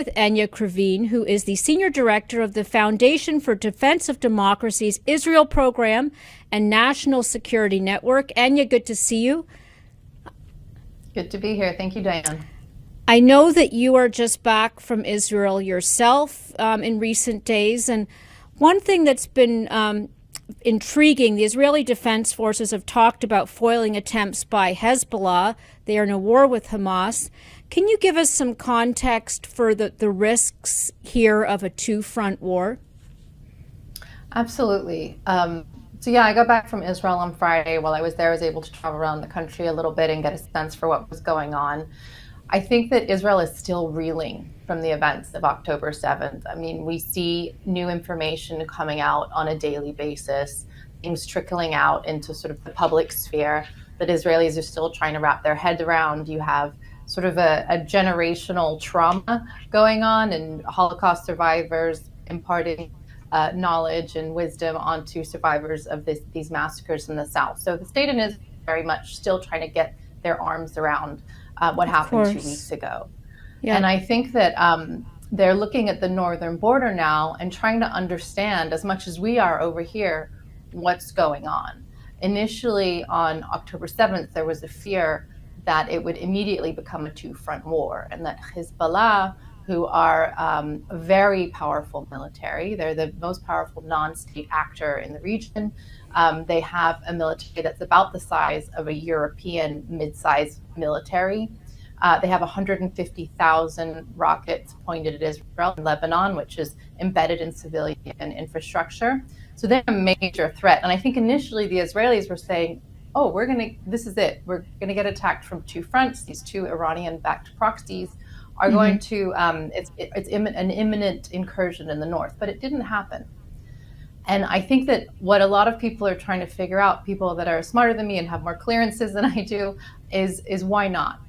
with Enia Krivine, who is the Senior Director of the Foundation for Defense of Democracies Israel Program and National Security Network. Enia, good to see you. Good to be here. Thank you, Diane. I know that you are just back from Israel yourself in recent days, and one thing that's been intriguing, the Israeli Defense Forces have talked about foiling attempts by Hezbollah. They are in a war with Hamas. Can you give us some context for the risks here of a two-front war? Absolutely. So yeah, I got back from Israel on Friday. While I was there, I was able to travel around the country a little bit and get a sense for what was going on. I think that Israel is still reeling from the events of October 7th. I mean, we see new information coming out on a daily basis, things trickling out into sort of the public sphere that Israelis are still trying to wrap their head around. You have sort of a generational trauma going on, and Holocaust survivors imparting knowledge and wisdom onto survivors of these massacres in the South. So the state and Israel is very much still trying to get their arms around what happened 2 weeks ago. Yeah. And I think that they're looking at the northern border now and trying to understand, as much as we are over here, what's going on. Initially, on October 7th, there was a fear that it would immediately become a two-front war, and that Hezbollah, who are a very powerful military, they're the most powerful non-state actor in the region. They have a military that's about the size of a European mid-sized military. They have 150,000 rockets pointed at Israel and Lebanon, which is embedded in civilian infrastructure. So they're a major threat. And I think initially the Israelis were saying, oh, this is it. We're going to get attacked from two fronts. These two Iranian-backed proxies are going to, it's an imminent incursion in the north, but it didn't happen. And I think that what a lot of people are trying to figure out, people that are smarter than me and have more clearances than I do, is why not?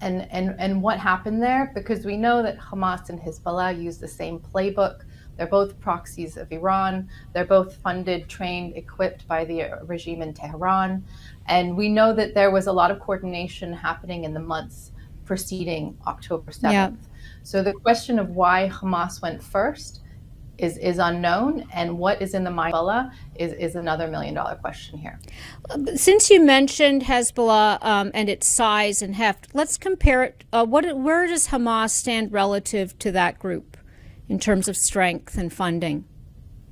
And what happened there? Because we know that Hamas and Hezbollah use the same playbook. They're both proxies of Iran. They're both funded, trained, equipped by the regime in Tehran. And we know that there was a lot of coordination happening in the months preceding October 7th. Yeah. So the question of why Hamas went first is unknown, and what is in the mind of Hezbollah is another $1 million question here. Since you mentioned Hezbollah and its size and heft, let's compare it. Where does Hamas stand relative to that group in terms of strength and funding?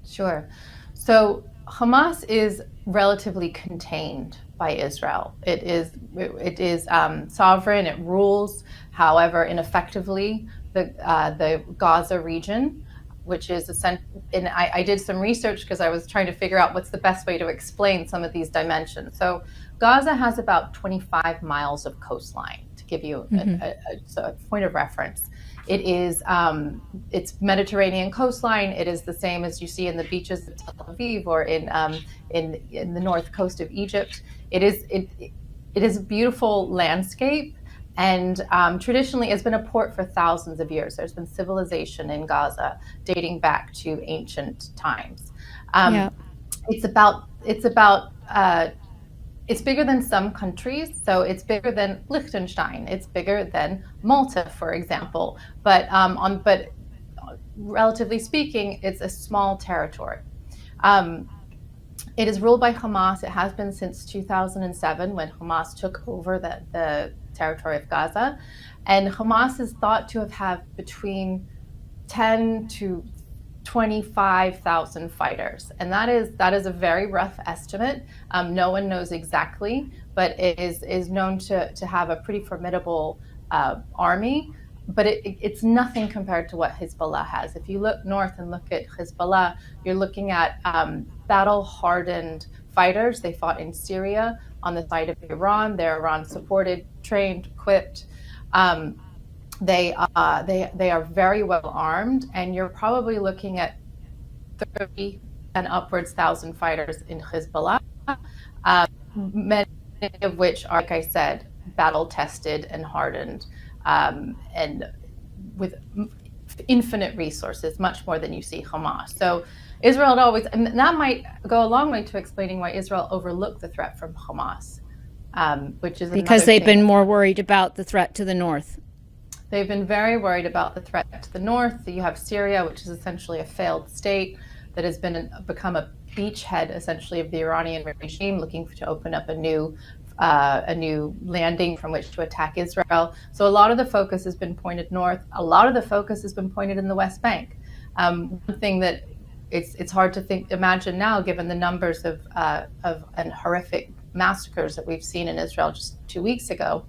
Sure. So Hamas is relatively contained by Israel. It is sovereign. It rules, however, ineffectively the Gaza region, which is and I did some research because I was trying to figure out what's the best way to explain some of these dimensions. So Gaza has about 25 miles of coastline, to give you a point of reference. It is it's Mediterranean coastline. It is the same as you see in the beaches of Tel Aviv or in the north coast of Egypt. It is a beautiful landscape. And traditionally, it's been a port for thousands of years. There's been civilization in Gaza dating back to ancient times. It's bigger than some countries. So it's bigger than Liechtenstein. It's bigger than Malta, for example. But relatively speaking, it's a small territory. It is ruled by Hamas. It has been since 2007, when Hamas took over the territory of Gaza. And Hamas is thought to have between 10 to 25,000 fighters. And that is a very rough estimate. No one knows exactly, but it is known to have a pretty formidable army. But it's nothing compared to what Hezbollah has. If you look north and look at Hezbollah, you're looking at battle-hardened fighters. They fought in Syria on the side of Iran. They're Iran-supported, trained, equipped. They are very well armed, and you're probably looking at 30 and upwards thousand fighters in Hezbollah, many of which are, like I said, battle-tested and hardened. And with infinite resources, much more than you see Hamas. So Israel always, and that might go a long way to explaining why Israel overlooked the threat from Hamas, which is because they've been more worried about the threat to the north. They've been very worried about the threat to the north. You have Syria, which is essentially a failed state that has become a beachhead, essentially, of the Iranian regime, looking to open up a new landing from which to attack Israel. So a lot of the focus has been pointed north. A lot of the focus has been pointed in the West Bank. One thing that it's hard to imagine now, given the numbers of and horrific massacres that we've seen in Israel just 2 weeks ago.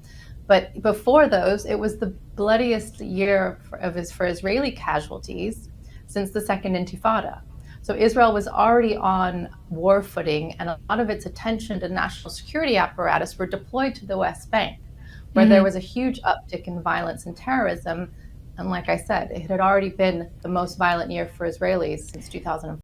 But before those, it was the bloodiest year for Israeli casualties since the Second Intifada. So Israel was already on war footing, and a lot of its attention to national security apparatus were deployed to the West Bank, where there was a huge uptick in violence and terrorism. And like I said, it had already been the most violent year for Israelis since 2004.